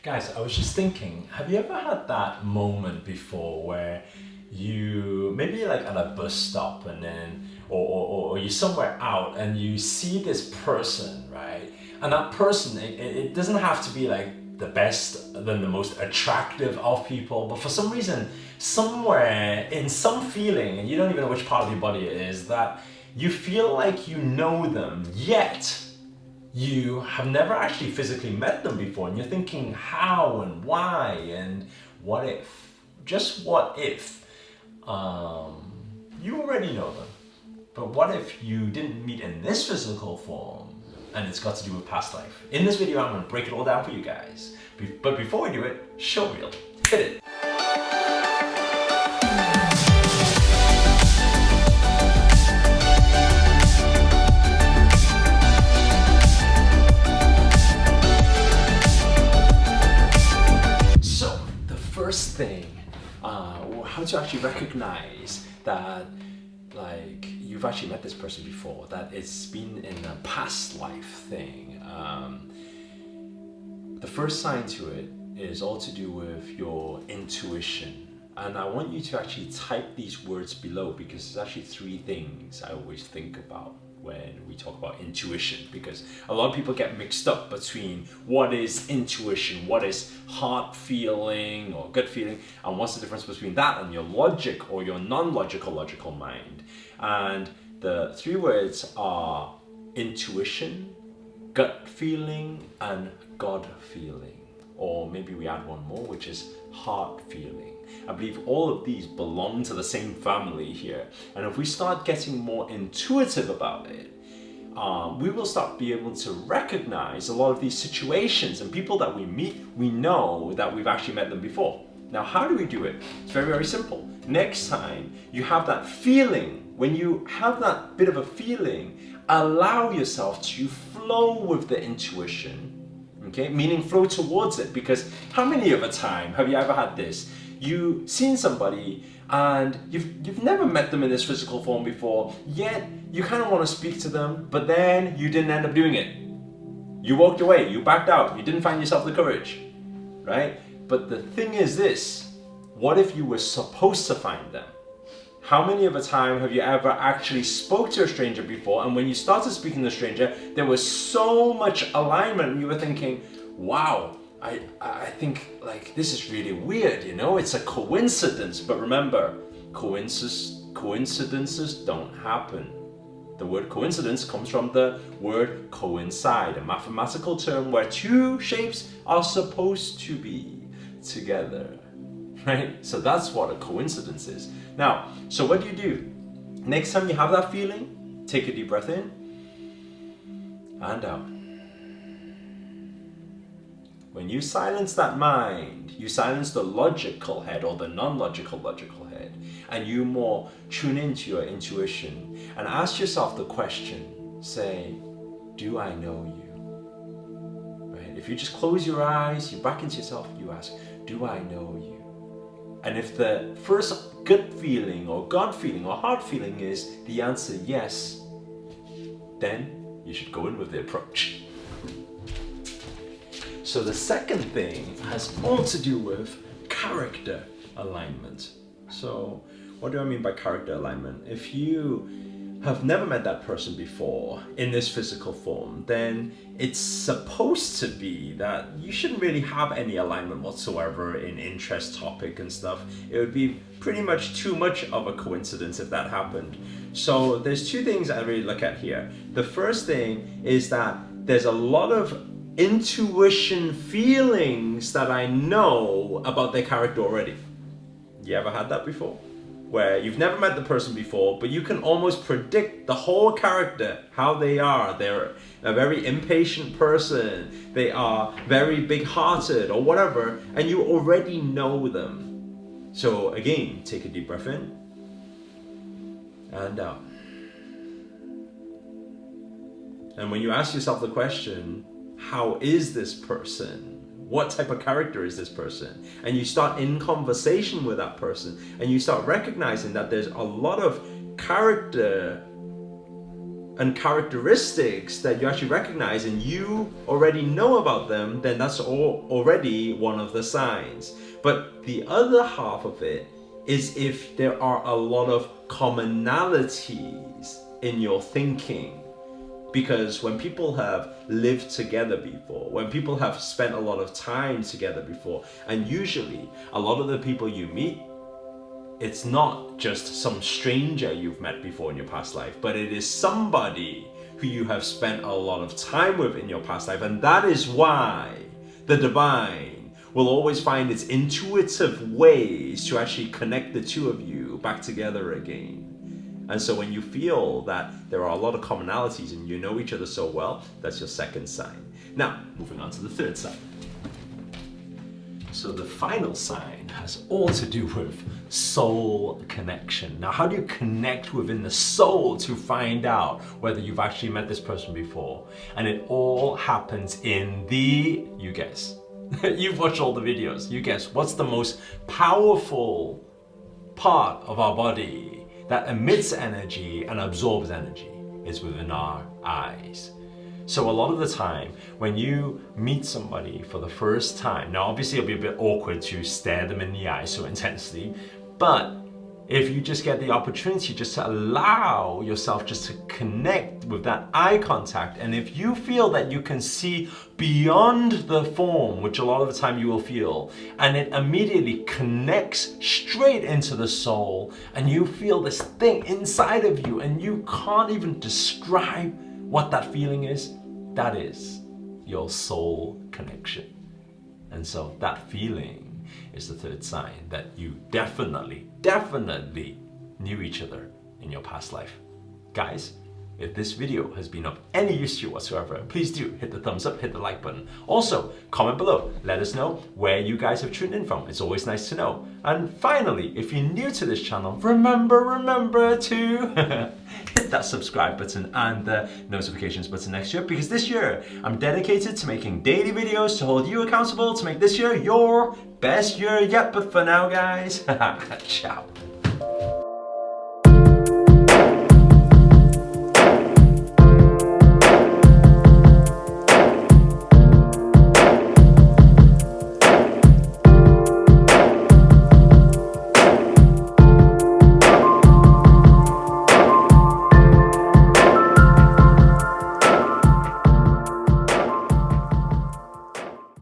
Guys, I was just thinking, have you ever had that moment before where you maybe like at a bus stop and then or you're somewhere out and you see this person, right? And that person, it doesn't have to be like the best, then the most attractive of people, but for some reason, somewhere in some feeling, and you don't even know which part of your body it is, that you feel like you know them, yet you have never actually physically met them before, and you're thinking how and why and what if, just what if, you already know them, but what if you didn't meet in this physical form and it's got to do with past life? In this video I'm going to break it all down for you guys, but before we do it, show reel, hit it. First thing, how to actually recognize that like you've actually met this person before, that it's been in a past life thing. The first sign to it is all to do with your intuition. And I want you to actually type these words below, because there's actually three things I always think about when we talk about intuition, because a lot of people get mixed up between what is intuition, what is heart feeling or gut feeling, and what's the difference between that and your logic or your non-logical logical mind. And the three words are intuition, gut feeling, and God feeling. Or maybe we add one more, which is heart feeling. I believe all of these belong to the same family here. And if we start getting more intuitive about it, we will start be able to recognize a lot of these situations and people that we meet, we know that we've actually met them before. Now, how do we do it? It's very, very simple. Next time you have that feeling, when you have that bit of a feeling, allow yourself to flow with the intuition. Okay, meaning flow towards it, because how many of a time have you ever had this? You've seen somebody and you've never met them in this physical form before, yet you kind of want to speak to them, but then you didn't end up doing it. You walked away, you backed out, you didn't find yourself the courage, right? But the thing is this, what if you were supposed to find them? How many of a time have you ever actually spoke to a stranger before, and when you started speaking to a stranger, there was so much alignment and you were thinking, wow, I think like this is really weird, you know, it's a coincidence. But remember, coincidences don't happen. The word coincidence comes from the word coincide, a mathematical term where two shapes are supposed to be together. Right? So that's what a coincidence is. Now, so what do? Next time you have that feeling, take a deep breath in and out. When you silence that mind, you silence the logical head or the non-logical logical head, and you more tune into your intuition and ask yourself the question, say, do I know you? Right? If you just close your eyes, you back into yourself, you ask, do I know you? And if the first gut feeling or God feeling or heart feeling is the answer yes, then you should go in with the approach. So the second thing has all to do with character alignment. So what do I mean by character alignment? If you have never met that person before in this physical form, then it's supposed to be that you shouldn't really have any alignment whatsoever in interest, topic and stuff. It would be pretty much too much of a coincidence if that happened. So there's two things I really look at here. The first thing is that there's a lot of intuition feelings that I know about their character already. You ever had that before? Where you've never met the person before, but you can almost predict the whole character, how they are. They're a very impatient person, they are very big-hearted or whatever, and you already know them. So again, take a deep breath in and out. And when you ask yourself the question, how is this person? What type of character is this person? And you start in conversation with that person, and you start recognizing that there's a lot of character and characteristics that you actually recognize and you already know about them, then that's already one of the signs. But the other half of it is if there are a lot of commonalities in your thinking. Because when people have lived together before, when people have spent a lot of time together before, and usually a lot of the people you meet, it's not just some stranger you've met before in your past life, but it is somebody who you have spent a lot of time with in your past life. And that is why the divine will always find its intuitive ways to actually connect the two of you back together again. And so when you feel that there are a lot of commonalities and you know each other so well, that's your second sign. Now, moving on to the third sign. So the final sign has all to do with soul connection. Now, how do you connect within the soul to find out whether you've actually met this person before? And it all happens in the, you guess, you've watched all the videos, you guess, what's the most powerful part of our body that emits energy and absorbs energy? Is within our eyes. So a lot of the time, when you meet somebody for the first time, now obviously it'll be a bit awkward to stare them in the eye so intensely, but if you just get the opportunity just to allow yourself just to connect with that eye contact, and if you feel that you can see beyond the form, which a lot of the time you will feel, and it immediately connects straight into the soul, and you feel this thing inside of you, and you can't even describe what that feeling is, that is your soul connection. And so that feeling is the third sign that you definitely knew each other in your past life. Guys, if this video has been of any use to you whatsoever, please do hit the thumbs up, hit the like button. Also, comment below, let us know where you guys have tuned in from. It's always nice to know. And finally, if you're new to this channel, remember to hit that subscribe button and the notifications button next year, because this year I'm dedicated to making daily videos to hold you accountable to make this year your best year yet. But for now, guys, ciao.